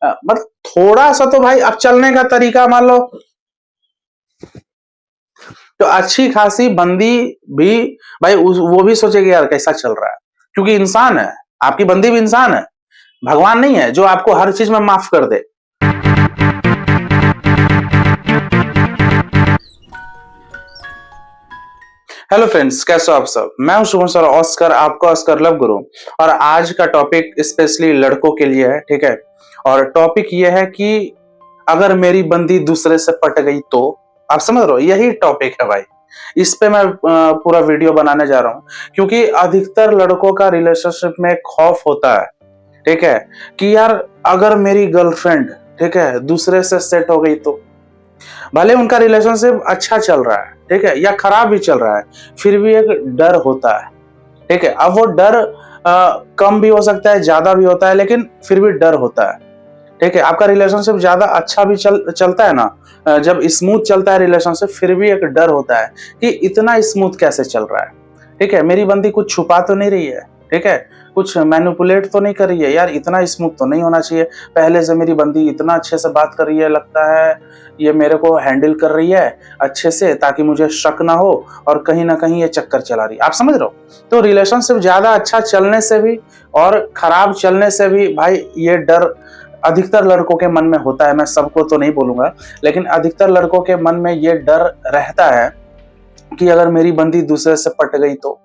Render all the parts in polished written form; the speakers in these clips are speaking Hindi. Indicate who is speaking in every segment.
Speaker 1: मतलब थोड़ा सा तो भाई अब चलने का तरीका मान लो, तो अच्छी खासी बंदी भी भाई वो भी सोचेगी यार कैसा चल रहा है, क्योंकि इंसान है, आपकी बंदी भी इंसान है, भगवान नहीं है जो आपको हर चीज में माफ कर दे। हेलो फ्रेंड्स, कैसे हो आप सब। मैं हूं शुभम सर ऑस्कर, आपका ऑस्कर लव गुरु। और आज का टॉपिक स्पेशली लड़कों के लिए है, ठीक है। और टॉपिक ये है कि अगर मेरी बंदी दूसरे से पट गई तो, आप समझ रहे हो, यही टॉपिक है भाई। इस पे मैं पूरा वीडियो बनाने जा रहा हूं, क्योंकि अधिकतर लड़कों का रिलेशनशिप में खौफ होता है, ठीक है, कि यार अगर मेरी गर्लफ्रेंड, ठीक है, दूसरे से सेट हो गई तो। भले उनका रिलेशनशिप अच्छा चल रहा है, ठीक है, या खराब भी चल रहा है, फिर भी एक डर होता है, ठीक है। अब वो डर कम भी हो सकता है, ज्यादा भी होता है, लेकिन फिर भी डर होता है, ठीक है। आपका रिलेशनशिप ज्यादा अच्छा भी चलता है ना, जब स्मूथ चलता है रिलेशनशिप, फिर भी एक डर होता है कि इतना स्मूथ कैसे चल रहा है, ठीक है, मेरी बंदी कुछ छुपा तो नहीं रही है, ठीक है, कुछ मैनिपुलेट तो नहीं कर रही है, यार इतना स्मूथ तो नहीं होना चाहिए। पहले से मेरी बंदी इतना अच्छे से बात कर रही है, लगता है ये मेरे को हैंडल कर रही है अच्छे से, ताकि मुझे शक ना हो और कहीं ना कहीं ये चक्कर चला रही है, आप समझ रहे हो। तो रिलेशनशिप ज्यादा अच्छा चलने से भी और खराब चलने से भी भाई ये डर अधिकतर लड़कों के मन में होता है। मैं सबको तो नहीं बोलूंगा, लेकिन अधिकतर लड़कों के मन में ये डर रहता है कि अगर मेरी बंदी दूसरे से पट गई तो,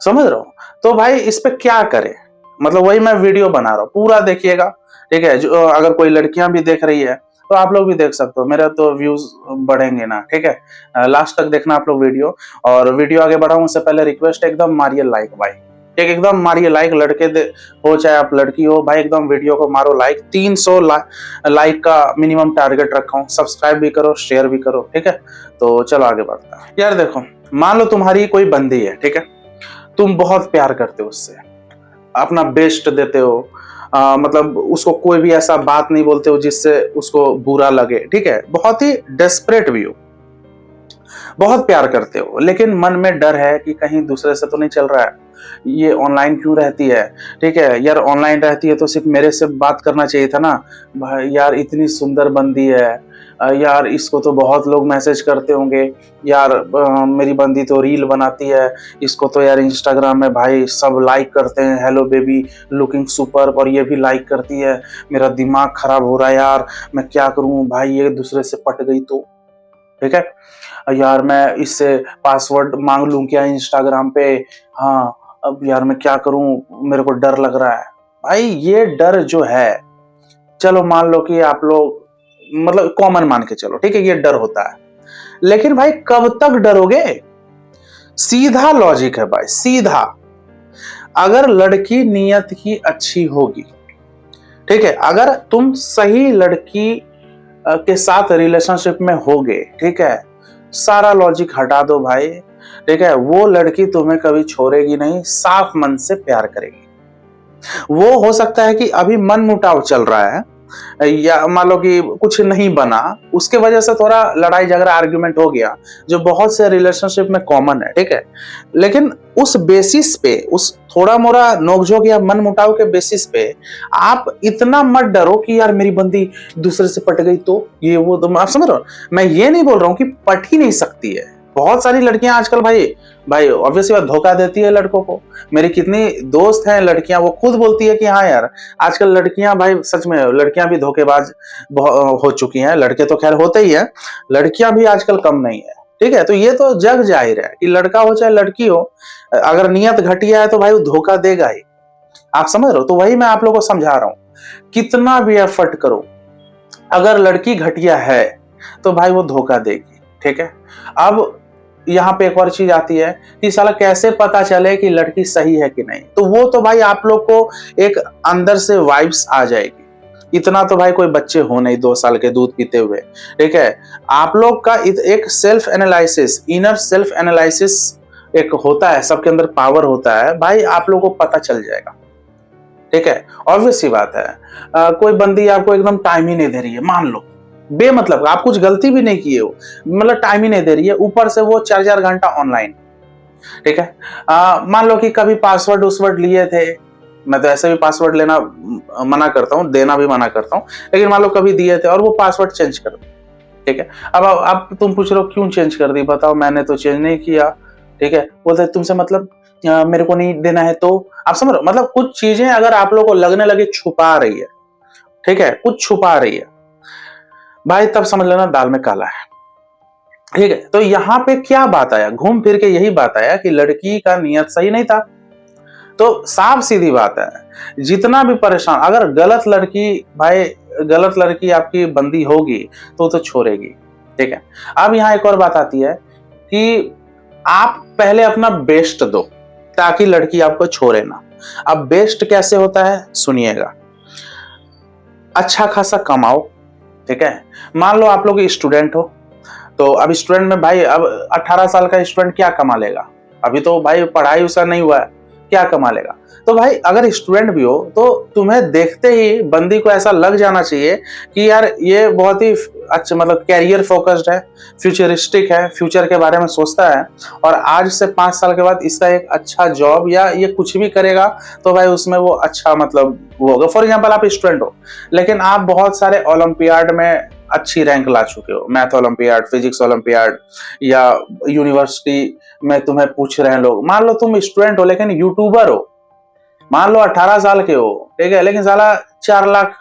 Speaker 1: समझ रहे हो। तो भाई इस पे क्या करे, मतलब वही मैं वीडियो बना रहा हूँ, पूरा देखिएगा, ठीक है। जो अगर कोई लड़कियां भी देख रही है तो आप लोग भी देख सकते हो, मेरा तो व्यूज बढ़ेंगे ना, ठीक है। लास्ट तक देखना आप लोग वीडियो। और वीडियो आगे बढ़ाऊं उससे पहले रिक्वेस्ट, एकदम मारिए लाइक भाई, ठीक, एकदम मारिए लाइक, लड़के हो चाहे आप लड़की हो भाई, एकदम वीडियो को मारो लाइक। 300 लाइक का मिनिमम टारगेट रखा हूं। सब्सक्राइब भी करो, शेयर भी करो, ठीक है। तो चलो आगे बढ़ता है। यार देखो, मान लो तुम्हारी कोई बंदी है, ठीक है, तुम बहुत प्यार करते हो उससे, अपना बेस्ट देते हो, मतलब उसको कोई भी ऐसा बात नहीं बोलते हो जिससे उसको बुरा लगे, ठीक है, बहुत ही डेस्परेट भी हो, बहुत प्यार करते हो, लेकिन मन में डर है कि कहीं दूसरे से तो नहीं चल रहा है, ये ऑनलाइन क्यों रहती है, ठीक है, यार ऑनलाइन रहती है तो सिर्फ मेरे से बात करना चाहिए था ना भाई, यार इतनी सुंदर बंदी है, यार इसको तो बहुत लोग मैसेज करते होंगे, यार मेरी बंदी तो रील बनाती है, इसको तो यार इंस्टाग्राम में भाई सब लाइक करते हैं, हेलो बेबी लुकिंग सुपर, और ये भी लाइक करती है, मेरा दिमाग खराब हो रहा है यार, मैं क्या करूं भाई, ये दूसरे से पट गई तो, ठीक है, यार मैं इससे पासवर्ड मांग लूं क्या इंस्टाग्राम पे, हाँ अब यार मैं क्या करूं, मेरे को डर लग रहा है। भाई ये डर जो है, चलो मान लो कि आप लोग मतलब कॉमन मान के चलो, ठीक है, ये डर होता है, लेकिन भाई कब तक डरोगे। सीधा लॉजिक है भाई, सीधा। अगर लड़की नियत की अच्छी होगी, ठीक है, अगर तुम सही लड़की के साथ रिलेशनशिप में होगे, ठीक है, सारा लॉजिक हटा दो भाई, ठीक है, वो लड़की तुम्हें कभी छोड़ेगी नहीं, साफ मन से प्यार करेगी। वो हो सकता है कि अभी मन मुटाव चल रहा है, या मान लो कि कुछ नहीं बना, उसके वजह से थोड़ा लड़ाई झगड़ा आर्ग्यूमेंट हो गया, जो बहुत से रिलेशनशिप में कॉमन है, ठीक है, लेकिन उस बेसिस पे, उस थोड़ा मोड़ा नोकझोंक या मन मुटाव के बेसिस पे आप इतना मत डरो कि यार मेरी बंदी दूसरे से पट गई तो ये वो, तो आप समझ रहे हो। मैं ये नहीं बोल रहा हूँ कि पट ही नहीं सकती है, बहुत सारी लड़कियां आजकल भाई भाई ऑब्वियसली बात धोखा देती है लड़कों को। मेरी कितनी दोस्त हैं लड़कियां, वो खुद बोलती है कि हाँ यार आजकल लड़कियां भाई, सच में लड़कियां भी धोखेबाज हो चुकी हैं, लड़के तो खैर होते ही हैं, लड़कियां भी आजकल कम नहीं है, ठीक है। तो ये तो जग जाहिर है कि लड़का हो चाहे लड़की हो, अगर नियत घटिया है तो भाई वो धोखा देगा ही, आप समझ रहे हो। तो वही मैं आप लोगों को समझा रहा हूं, कितना भी एफर्ट करो, अगर लड़की घटिया है तो भाई वो धोखा देगी, ठीक है। अब यहाँ पे एक और चीज आती है कि साला कैसे पता चले कि लड़की सही है कि नहीं, तो वो तो भाई आप लोग को एक अंदर से वाइब्स आ जाएगी। इतना तो भाई कोई बच्चे हो नहीं 2 साल के दूध पीते हुए, ठीक है। आप लोग का एक self analysis, inner self analysis एक होता है, सबके अंदर पावर होता है भाई, आप लोग को पता चल जाएगा, ठीक है। ऑब्वियस सी बात है, कोई बंदी आपको एकदम टाइम ही नहीं दे रही है, मान लो बेमतलब, आप कुछ गलती भी नहीं किए हो, मतलब टाइम ही नहीं दे रही है, ऊपर से वो 4 घंटा ऑनलाइन, ठीक है। मान लो कि कभी पासवर्ड उसवर्ड लिए थे, मैं तो ऐसे भी पासवर्ड लेना मना करता हूँ, देना भी मना करता हूँ, लेकिन मान लो कभी दिए थे और वो पासवर्ड चेंज कर दो, ठीक है। अब तुम पूछ रहे हो क्यों चेंज कर दी, बताओ मैंने तो चेंज नहीं किया, ठीक है। बोलते तुमसे मतलब मेरे को नहीं देना है, तो आप समझ रहे हो, मतलब कुछ चीजें अगर आप लोगों को लगने लगे छुपा रही है, ठीक है, कुछ छुपा रही है भाई, तब समझ लेना दाल में काला है, ठीक है। तो यहाँ पे क्या बात आया, घूम फिर के यही बात आया कि लड़की का नियत सही नहीं था। तो साफ सीधी बात है, जितना भी परेशान, अगर गलत लड़की भाई, गलत लड़की आपकी बंदी होगी तो छोड़ेगी, ठीक है। अब यहाँ एक और बात आती है कि आप पहले अपना बेस्ट दो ताकि लड़की आपको छोड़े ना। अब बेस्ट कैसे होता है सुनिएगा, अच्छा खासा कमाओ, ठीक है। मान लो आप लोग स्टूडेंट हो, तो अब स्टूडेंट में भाई, अब 18 साल का स्टूडेंट क्या कमा लेगा, अभी तो भाई पढ़ाई उसका नहीं हुआ है, क्या कमा लेगा। तो भाई अगर स्टूडेंट भी हो तो तुम्हें देखते ही बंदी को ऐसा लग जाना चाहिए कि यार ये बहुत ही अच्छा, मतलब कैरियर फोकस्ड है, फ्यूचरिस्टिक है, फ्यूचर के बारे में सोचता है, और आज से 5 साल के बाद इसका एक अच्छा जॉब या ये कुछ भी करेगा तो भाई उसमें वो अच्छा, मतलब वो होगा। फॉर एग्जाम्पल आप स्टूडेंट हो, लेकिन आप बहुत सारे ओलंपियाड में अच्छी रैंक ला चुके हो, मैथ ओलंपियाड, फिजिक्स ओलंपियाड, या यूनिवर्सिटी में तुम्हें पूछ रहे हैं लोग। मान लो तुम स्टूडेंट हो लेकिन यूट्यूबर हो, मान लो 18 साल के हो, ठीक है, लेकिन साला 4 लाख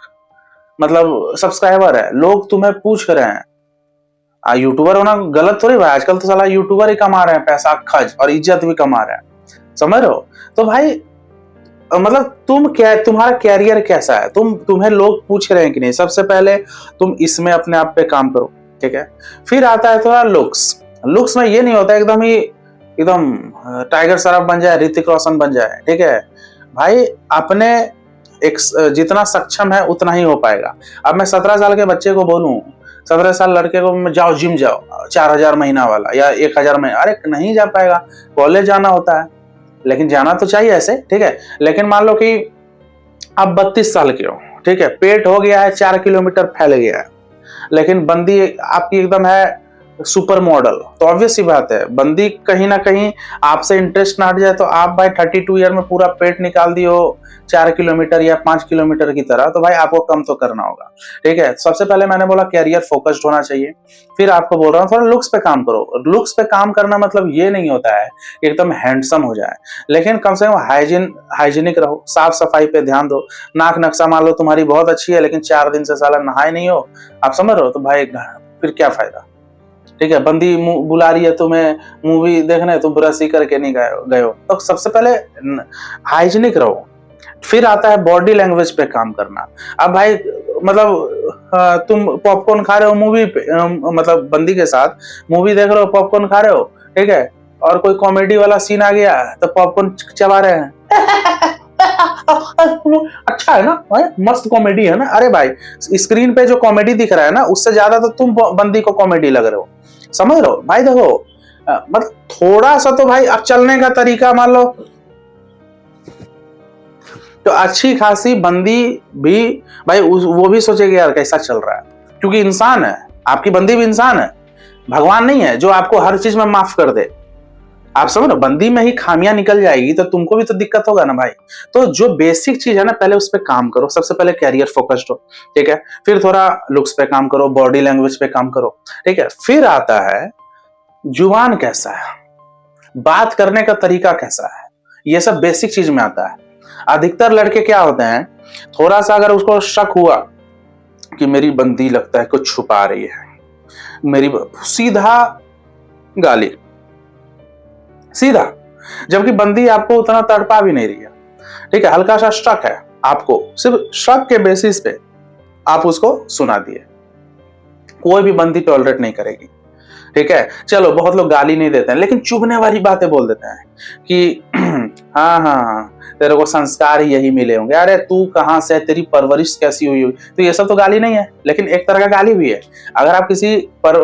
Speaker 1: मतलब सब्सक्राइबर है, लोग तुम्हें पूछ रहे हैं। यूट्यूबर होना गलत थोड़ी भाई, आजकल तो साला यूट्यूबर ही कमा रहे हैं पैसा खज, और इज्जत भी कमा रहे हैं, समझ रहे हो। तो भाई मतलब तुम्हारा कैरियर कैसा है, तुम्हें लोग पूछ रहे हैं कि नहीं, सबसे पहले तुम इसमें अपने आप पे काम करो, ठीक है। फिर आता है थोड़ा लुक्स में ये नहीं होता एकदम टाइगर श्रॉफ बन जाए, ऋतिक रोशन बन जाए, ठीक है भाई। अपने एक जितना सक्षम है उतना ही हो पाएगा। अब मैं 17 साल के बच्चे को बोलूं, 17 साल लड़के को जाओ जिम जाओ 4,000 महीना वाला या 1,000 महीना, अरे नहीं जा पाएगा, कॉलेज जाना होता है, लेकिन जाना तो चाहिए ऐसे, ठीक है। लेकिन मान लो कि आप 32 साल के हो, ठीक है, पेट हो गया है 4 किलोमीटर फैल गया है, लेकिन बंदी आपकी एकदम है सुपर मॉडल, तो ऑब्वियस सी बात है बंदी कहीं ना कहीं आपसे इंटरेस्ट ना हट जाए, तो आप भाई 32 ईयर में पूरा पेट निकाल दियो 4 किलोमीटर या 5 किलोमीटर की तरह, तो भाई आपको कम तो करना होगा, ठीक है। सबसे पहले मैंने बोला कैरियर फोकस्ड होना चाहिए, फिर आपको बोल रहा हूँ थोड़ा लुक्स पे काम करो। लुक्स पे काम करना मतलब ये नहीं होता है कि एकदम हैंडसम हो जाए, लेकिन कम से कम हाइजीनिक रहो, साफ सफाई पे ध्यान दो। नाक नक्शा मान लो तुम्हारी बहुत अच्छी है लेकिन 4 दिन से साला नहाए नहीं हो, आप समझ रहे हो, तो भाई फिर क्या फायदा, ठीक है। बंदी बुला रही है तुम्हें मूवी देखने, तुम ब्रश ही करके नहीं गए हो, तो सबसे पहले हाइजीनिक रहो। फिर आता है बॉडी लैंग्वेज पे काम करना। अब भाई मतलब तुम पॉपकॉर्न खा रहे हो मूवी पे, मतलब बंदी के साथ मूवी देख रहे हो, पॉपकॉर्न खा रहे हो, ठीक है, और कोई कॉमेडी वाला सीन आ गया तो पॉपकॉर्न चबा रहे हैं अच्छा है ना भाई, मस्त कॉमेडी है ना, अरे भाई स्क्रीन पे जो कॉमेडी दिख रहा है ना उससे ज्यादा तो तुम बंदी को कॉमेडी लग रहे हो, समझ रहे हो भाई। देखो मतलब थोड़ा सा तो भाई अब चलने का तरीका मान लो, तो अच्छी खासी बंदी भी भाई वो भी सोचेगी यार कैसा चल रहा है, क्योंकि इंसान है, आपकी बंदी भी इंसान है, भगवान नहीं है जो आपको हर चीज में माफ कर दे। आप समझ लो बंदी में ही खामियां निकल जाएगी तो तुमको भी तो दिक्कत होगा ना भाई। तो जो बेसिक चीज है ना पहले उस पर काम करो, सबसे पहले कैरियर फोकस्ड हो, ठीक है। फिर थोड़ा लुक्स पे काम करो, बॉडी लैंग्वेज पे काम करो, ठीक है। फिर आता है जुबान कैसा है, बात करने का तरीका कैसा है, ये सब बेसिक चीज में आता है। अधिकतर लड़के क्या होते हैं, थोड़ा सा अगर उसको शक हुआ कि मेरी बंदी लगता है कुछ छुपा रही है, मेरी सीधा गाली, सीधा, जबकि बंदी आपको उतना तड़पा भी नहीं रही है, ठीक है। हल्का सा शक है आपको, सिर्फ शक के बेसिस पे आप उसको सुना दिए, कोई भी बंदी टॉलरेट नहीं करेगी, ठीक है। चलो बहुत लोग गाली नहीं देते हैं लेकिन चुभने वाली बातें बोल देते हैं कि हाँ हाँ हाँ तेरे को संस्कार ही यही मिले होंगे, अरे तू कहाँ से, तेरी परवरिश कैसी हुई, तो ये सब तो गाली नहीं है लेकिन एक तरह का गाली भी है। अगर आप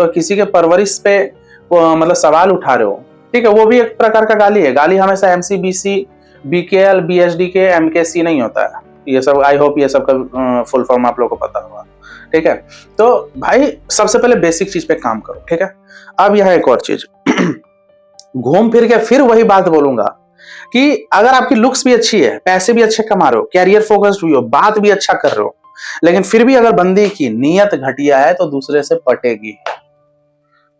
Speaker 1: किसी के परवरिश पे मतलब सवाल उठा रहे हो, ठीक है, वो भी एक प्रकार का गाली है। गाली हमेशा MCBC BKL BSDK MKC नहीं होता है, ये सब आई होप ये सब का फुल फॉर्म आप लोगों को पता होगा, ठीक है। तो भाई सबसे पहले बेसिक चीज पे काम करो, ठीक है। अब यह एक और चीज घूम फिर के फिर वही बात बोलूंगा कि अगर आपकी लुक्स भी अच्छी है, पैसे भी अच्छे कमा रहे हो, कैरियर फोकस्ड भी हो, बात भी अच्छा कर रहे हो, लेकिन फिर भी अगर बंदी की नीयत घटिया है तो दूसरे से पटेगी।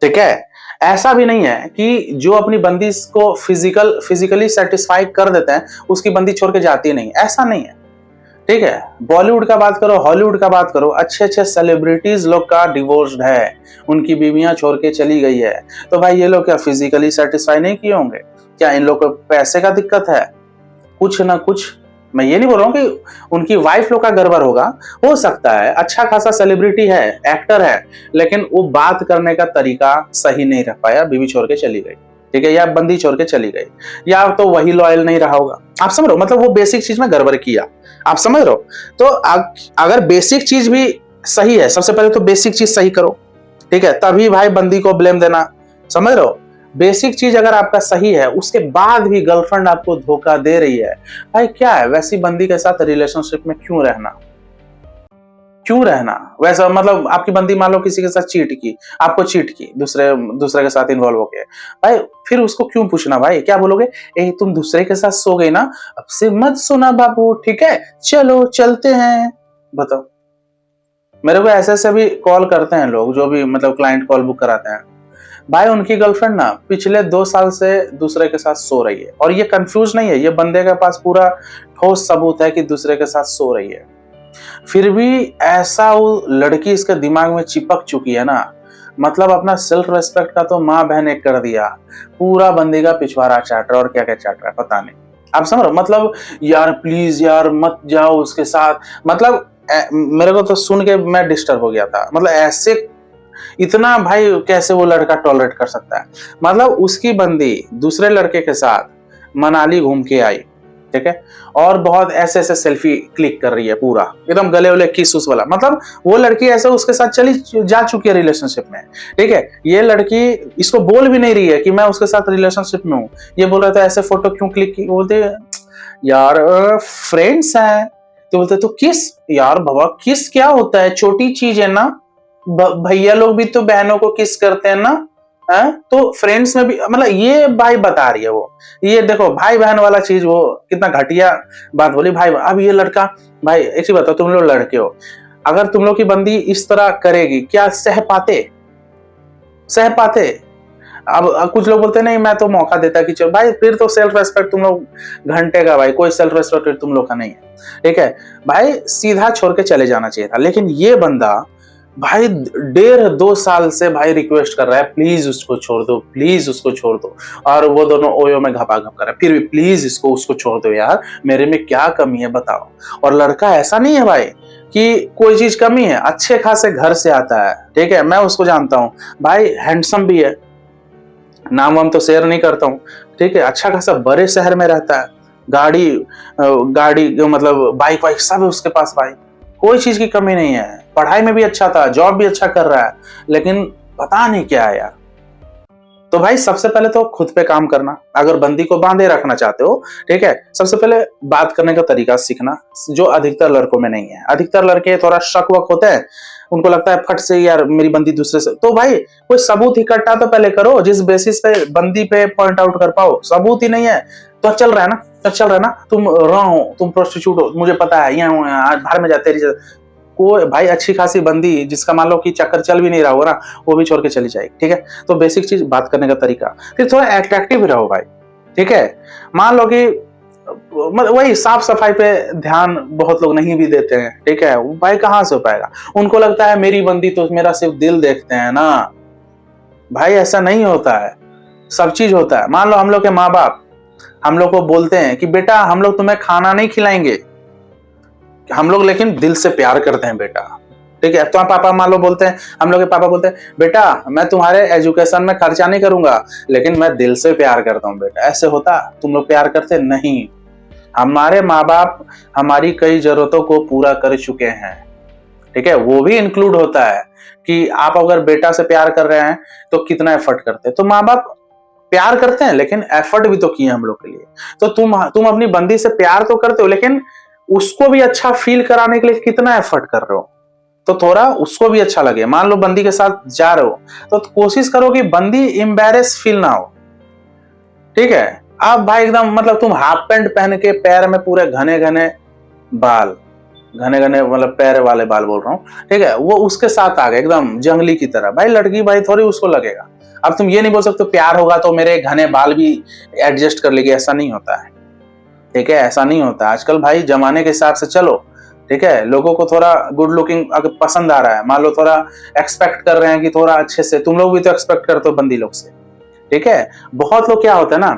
Speaker 1: ठीक है, ऐसा भी नहीं है कि जो अपनी बंदी को फिजिकली सेटिस्फाई कर देते हैं उसकी बंदी छोड़ के जाती नहीं, ऐसा नहीं है। ठीक है, बॉलीवुड का बात करो, हॉलीवुड का बात करो, अच्छे अच्छे सेलिब्रिटीज लोग का डिवोर्स्ड है, उनकी बीवियां छोड़ के चली गई है, तो भाई ये लोग क्या फिजिकली सेटिस्फाई नहीं किए होंगे? क्या इन लोग को पैसे का दिक्कत है? कुछ ना कुछ। मैं ये नहीं बोल रहा हूँ कि उनकी वाइफ लोग का गड़बड़ होगा, हो सकता है, अच्छा खासा सेलिब्रिटी है, एक्टर है, लेकिन वो बात करने का तरीका सही नहीं रख पाया, बीवी छोड़ के चली गई। ठीक है, या बंदी छोड़ के चली गई, या तो वही लॉयल नहीं रहा होगा। आप समझ रहे हो, मतलब वो बेसिक चीज में गड़बड़ किया। आप समझ रहे हो? तो अगर बेसिक चीज भी सही है, सबसे पहले तो बेसिक चीज सही करो। ठीक है, तभी भाई बंदी को ब्लेम देना। समझ रहे हो? बेसिक चीज अगर आपका सही है, उसके बाद भी गर्लफ्रेंड आपको धोखा दे रही है, भाई क्या है, वैसी बंदी के साथ रिलेशनशिप में क्यों रहना? क्यों रहना वैसा? मतलब आपकी बंदी मान लो किसी के साथ चीट की, आपको चीट की, दूसरे के साथ इन्वॉल्व हो गए, भाई फिर उसको क्यों पूछना? भाई क्या बोलोगे, ए तुम दूसरे के साथ सो गई ना, अब से मत सोना बाबू, ठीक है, चलो चलते हैं। बताओ, मेरे को ऐसे ऐसे भी कॉल करते हैं लोग, जो भी मतलब क्लाइंट कॉल बुक कराते हैं, भाई उनकी गर्लफ्रेंड ना पिछले 2 साल से दूसरे के साथ सो रही है, और ये कंफ्यूज नहीं है, ये बंदे के पास पूरा ठोस सबूत है कि दूसरे के साथ सो रही है। फिर भी ऐसा वो लड़की इसके दिमाग में चिपक चुकी है ना, मतलब अपना सेल्फ रेस्पेक्ट का तो माँ बहन एक कर दिया, पूरा बंदे का पिछवाड़ा चाट रहा है और क्या क्या चाट रहा है पता नहीं। आप समझ रहे हो? मतलब यार प्लीज यार मत जाओ उसके साथ, मतलब मेरे को तो सुन के मैं डिस्टर्ब हो गया था। मतलब ऐसे इतना भाई कैसे वो लड़का टॉलरेट कर सकता है? मतलब उसकी बंदी दूसरे लड़के के साथ मनाली घूम के आई, ठीक है, और बहुत ऐसे ऐसे सेल्फी क्लिक कर रही है, पूरा एकदम गले वले किस उस वाला, मतलब वो लड़की ऐसे उसके साथ चली जा चुकी है रिलेशनशिप में। ठीक है, ये लड़की इसको बोल भी नहीं रही है कि मैं उसके साथ रिलेशनशिप में हूँ, ये बोल रहा था ऐसे फोटो क्यों क्लिक की, बोलते यार फ्रेंड्स हैं, तो बोलते तो किस, यार बाबा किस क्या होता है, छोटी चीज है ना, भैया लोग भी तो बहनों को किस करते हैं ना, है? तो फ्रेंड्स में भी, मतलब ये भाई बता रही है वो, ये देखो भाई बहन वाला चीज, वो कितना घटिया बात बोली भाई। अब ये लड़का, भाई एक चीज बताओ, तुम लोग लड़के हो, अगर तुम लोग की बंदी इस तरह करेगी, क्या सह पाते? सह पाते? अब कुछ लोग बोलते नहीं मैं तो मौका देता कि चलो भाई, फिर तो सेल्फ रेस्पेक्ट तुम लोग घंटे का, भाई कोई सेल्फ रेस्पेक्ट तुम लोग का नहीं है। ठीक है भाई, सीधा छोड़ के चले जाना चाहिए था, लेकिन ये बंदा भाई 1.5-2 साल से भाई रिक्वेस्ट कर रहा है, प्लीज उसको छोड़ दो, प्लीज उसको छोड़ दो, और वो दोनों ओयो में घपाघप कर रहा है, फिर भी प्लीज उसको छोड़ दो यार, मेरे में क्या कमी है बताओ। और लड़का ऐसा नहीं है भाई कि कोई चीज कमी है, अच्छे खासे घर से आता है, ठीक है, मैं उसको जानता हूँ भाई, हैंडसम भी है, नाम वाम तो शेयर नहीं करता हूँ, ठीक है, अच्छा खासा बड़े शहर में रहता है, गाड़ी गाड़ी मतलब बाइक वाइक सब है उसके पास भाई, कोई चीज की कमी नहीं है, पढ़ाई में भी अच्छा था, जॉब भी अच्छा कर रहा है, लेकिन पता नहीं क्या है यार। तो भाई सबसे पहले तो खुद पे काम करना, अगर बंदी को बांधे रखना चाहते हो, ठीक है, सबसे पहले बात करने का तरीका सीखना, जो अधिकतर लड़कों में नहीं है। अधिकतर लड़के थोड़ा शक वक होते हैं, उनको लगता है फट से यार मेरी बंदी दूसरे से, तो भाई कोई सबूत इकट्ठा तो पहले करो जिस बेसिस पे बंदी पे पॉइंट आउट कर पाओ। सबूत ही नहीं है तो चल रहा है ना, तो चल रहा है ना, तुम रॉ हो, तुम प्रोस्टिट्यूट हो, मुझे पता है, यहाँ आज बाहर में जाते रही, कोई भाई अच्छी खासी बंदी जिसका मान लो कि चक्कर चल भी नहीं रहा हो ना, वो भी छोड़ के चली जाएगी। ठीक है, तो बेसिक चीज बात करने का तरीका, फिर थोड़ा अट्रैक्टिव रहो भाई। ठीक है, मान लो कि वही साफ सफाई पे ध्यान बहुत लोग नहीं भी देते हैं, ठीक है, भाई कहाँ से हो पाएगा, उनको लगता है मेरी बंदी तो मेरा सिर्फ दिल देखते हैं ना, भाई ऐसा नहीं होता है, सब चीज होता है। मान लो हम लोग के माँ बाप हम लोग को बोलते हैं कि बेटा हम लोग तुम्हें खाना नहीं खिलाएंगे, हम लोग लेकिन दिल से प्यार करते हैं बेटा, ठीक है, तो पापा मान लो बोलते हैं, हम लोग के पापा बोलते हैं बेटा मैं तुम्हारे एजुकेशन में खर्चा नहीं करूंगा, लेकिन मैं दिल से प्यार करता हूं बेटा। ऐसे होता? तुम लोग प्यार करते नहीं? हमारे माँ बाप हमारी कई जरूरतों को पूरा कर चुके हैं, ठीक है, वो भी इंक्लूड होता है कि आप अगर बेटा से प्यार कर रहे हैं तो कितना एफर्ट करते हैं। तो माँ बाप प्यार करते हैं लेकिन एफर्ट भी तो किए हम लोग के लिए। तो तुम अपनी बंदी से प्यार तो करते हो, लेकिन उसको भी अच्छा फील कराने के लिए कितना एफर्ट कर रहे हो, तो थोड़ा उसको भी अच्छा लगे। मान लो बंदी के साथ जा रहे हो तो कोशिश करो कि बंदी एम्बैरेस फील ना हो, ठीक है, अब भाई एकदम मतलब तुम हाफ पैंट पहन के पैर में पूरे घने घने बाल, घने घने मतलब पैर वाले बाल बोल रहा हूँ, ठीक है, वो उसके साथ आ गए एकदम जंगली की तरह। भाई लड़की भाई थोड़ी उसको लगेगा। अब तुम ये नहीं बोल सकते प्यार होगा तो मेरे घने बाल भी एडजस्ट कर लेगी, ऐसा नहीं होता है, ठीक है, ऐसा नहीं होता। आजकल भाई जमाने के हिसाब से चलो, ठीक है। लोगों को थोड़ा गुड लुकिंग अगर पसंद आ रहा है, मान लो थोड़ा एक्सपेक्ट कर रहे हैं कि थोड़ा अच्छे से, तुम लोग भी तो एक्सपेक्ट करते हो बंदी लोग से, ठीक है। बहुत लोग क्या होता है ना,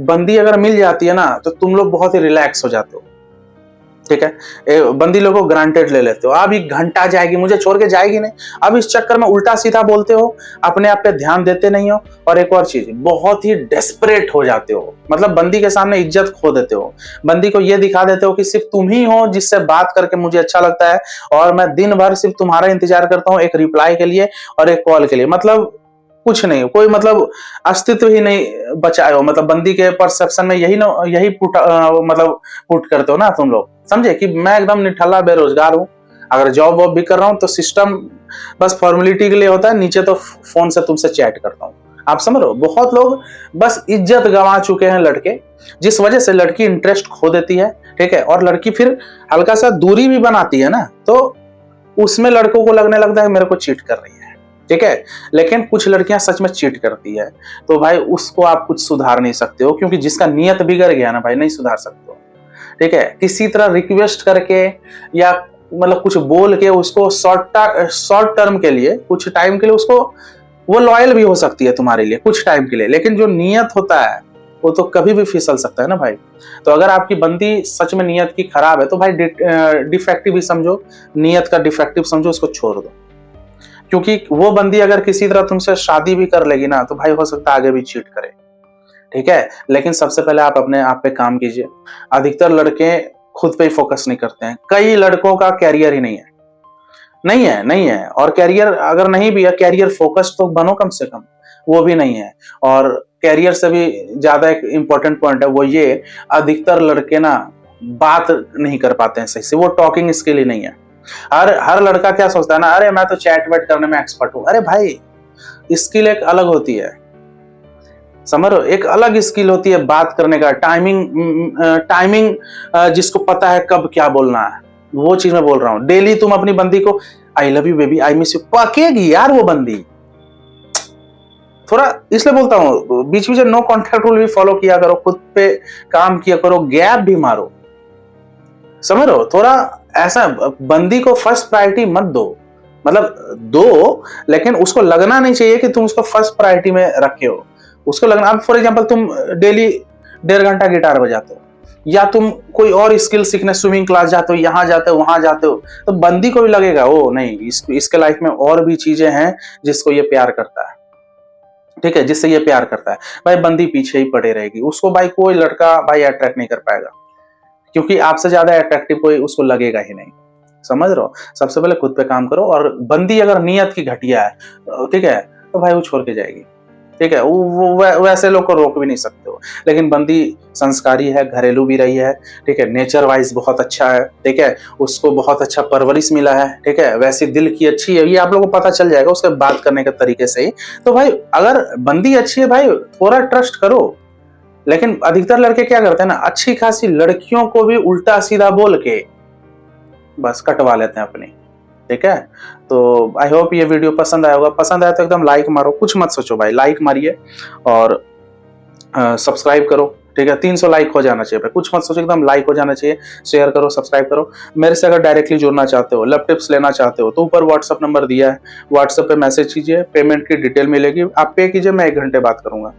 Speaker 1: बंदी अगर मिल जाती है ना तो तुम लोग बहुत ही रिलैक्स हो जाते हो, ठीक है। बंदी लोगों को ग्रांटेड ले लेते हो, अभी घंटा जाएगी मुझे छोड़ के जाएगी नहीं। अब इस चक्कर में उल्टा सीधा बोलते हो, अपने आप पे ध्यान देते नहीं हो। और एक और चीज, बहुत ही डेस्परेट हो जाते हो, मतलब बंदी के सामने इज्जत खो देते हो। बंदी को ये दिखा देते हो कि सिर्फ तुम ही हो जिससे बात करके मुझे अच्छा लगता है, और मैं दिन भर सिर्फ तुम्हारा इंतजार करता हूँ एक रिप्लाई के लिए और एक कॉल के लिए। मतलब कुछ नहीं, कोई मतलब अस्तित्व ही नहीं बचाए हो। मतलब बंदी के परसेप्शन में यही ना, यही मतलब पुट करते हो ना तुम लोग, समझे कि मैं एकदम निठल्ला बेरोजगार हूँ। अगर जॉब वॉब भी कर रहा हूँ तो सिस्टम बस फॉर्मेलिटी के लिए होता है, नीचे तो फोन से तुमसे चैट करता हूँ। आप समझ रहे हो, बहुत लोग बस इज्जत गंवा चुके हैं लड़के, जिस वजह से लड़की इंटरेस्ट खो देती है, ठीक है। और लड़की फिर हल्का सा दूरी भी बनाती है ना, तो उसमें लड़कों को लगने लगता है मेरे को चीट कर रही है, ठीक है। लेकिन कुछ लड़कियां सच में चीट करती है, तो भाई उसको आप कुछ सुधार नहीं सकते हो, क्योंकि जिसका नियत बिगड़ गया ना भाई, नहीं सुधार सकते हो, ठीक है। किसी तरह रिक्वेस्ट करके या मतलब कुछ बोल के उसको शॉर्ट टर्म के लिए, कुछ टाइम के लिए उसको, वो लॉयल भी हो सकती है तुम्हारे लिए कुछ टाइम के लिए, लेकिन जो नियत होता है वो तो कभी भी फिसल सकता है ना भाई। तो अगर आपकी बंदी सच में नियत की खराब है तो भाई डिफेक्टिव ही समझो, नियत का डिफेक्टिव समझो, उसको छोड़ दो। क्योंकि वो बंदी अगर किसी तरह तुमसे शादी भी कर लेगी ना तो भाई हो सकता है आगे भी चीट करे, ठीक है। लेकिन सबसे पहले आप अपने आप पे काम कीजिए। अधिकतर लड़के खुद पे ही फोकस नहीं करते हैं, कई लड़कों का कैरियर ही नहीं है, नहीं है। और कैरियर अगर नहीं भी है, कैरियर फोकस तो बनो कम से कम, वो भी नहीं है। और कैरियर से भी ज्यादा एक इंपॉर्टेंट पॉइंट है वो ये, अधिकतर लड़के ना बात नहीं कर पाते हैं सही से, वो टॉकिंग स्किल ही नहीं है। हर लड़का क्या सोचता है ना, अरे मैं तो चैट वैट करने में एक्सपर्ट हूं। अरे भाई स्किल एक अलग होती है, समझ रहे हो, एक अलग स्किल होती है बात करने का, टाइमिंग जिसको पता है कब क्या बोलना है, वो चीज मैं बोल रहा हूँ। डेली तुम अपनी बंदी को I love you baby, I miss you पकेगी यार वो बंदी। थोड़ा इसलिए बोलता हूँ बीच बीच में नो कॉन्टैक्ट रूल भी फॉलो किया करो, खुद पे काम किया करो, गैप भी मारो, समझ रहे हो। थोड़ा ऐसा बंदी को फर्स्ट प्रायोरिटी मत दो, मतलब दो, लेकिन उसको लगना नहीं चाहिए कि तुम उसको फर्स्ट प्रायोरिटी में रखे हो। उसको लगना, अब फॉर एग्जांपल तुम डेली 1.5 घंटा गिटार बजाते हो, या तुम कोई और स्किल सीखने स्विमिंग क्लास जाते हो, यहाँ जाते हो वहां जाते हो, तो बंदी को भी लगेगा ओ नहीं, इसके लाइफ में और भी चीजें हैं जिसको ये प्यार करता है, ठीक है, जिससे ये प्यार करता है। भाई बंदी पीछे ही पड़े रहेगी, उसको भाई कोई लड़का भाई अट्रैक्ट नहीं कर पाएगा, क्योंकि आपसे ज्यादा अट्रैक्टिव कोई उसको लगेगा ही नहीं, समझ रहे हो। सबसे पहले खुद पे काम करो। और बंदी अगर नियत की घटिया है, ठीक है, तो भाई वो छोड़ के जाएगी, ठीक है। वैसे लोग को रोक भी नहीं सकते हो। लेकिन बंदी संस्कारी है, घरेलू भी रही है, ठीक है, नेचर वाइज बहुत अच्छा है, ठीक है, उसको बहुत अच्छा परवरिश मिला है, ठीक है, वैसे दिल की अच्छी है, ये आप लोगों को पता चल जाएगा उसके बात करने के तरीके से ही। तो भाई अगर बंदी अच्छी है भाई थोड़ा ट्रस्ट करो। लेकिन अधिकतर लड़के क्या करते हैं ना, अच्छी खासी लड़कियों को भी उल्टा सीधा बोल के बस कटवा लेते हैं अपनी, ठीक है। तो आई होप ये वीडियो पसंद आया होगा, पसंद आया तो एकदम लाइक मारो, कुछ मत सोचो भाई, लाइक मारिए और सब्सक्राइब करो, ठीक है। 300 लाइक हो जाना चाहिए भाई, कुछ मत सोचो, एकदम लाइक हो जाना चाहिए। शेयर करो, सब्सक्राइब करो। मेरे से अगर डायरेक्टली जुड़ना चाहते हो, लव टिप्स लेना चाहते हो, तो ऊपर व्हाट्सअप नंबर दिया है, व्हाट्सएप पे मैसेज कीजिए, पेमेंट की डिटेल मिलेगी, आप पे कीजिए, मैं 1 घंटे बात करूंगा,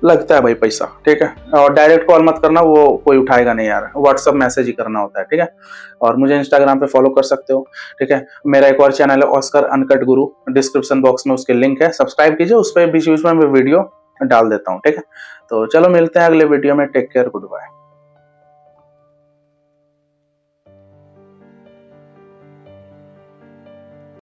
Speaker 1: लगता है भाई पैसा, ठीक है। और डायरेक्ट कॉल मत करना, वो कोई उठाएगा नहीं यार, व्हाट्सअप मैसेज ही करना होता है, ठीक है। और मुझे इंस्टाग्राम पे फॉलो कर सकते हो, ठीक है। मेरा एक और चैनल है ऑस्कर अनकट गुरु, डिस्क्रिप्शन बॉक्स में उसके लिंक है, सब्सक्राइब कीजिए, उस पर बीच बीच में मैं वीडियो डाल देता हूँ, ठीक है। तो चलो मिलते हैं अगले वीडियो में, टेक केयर, गुड बाय।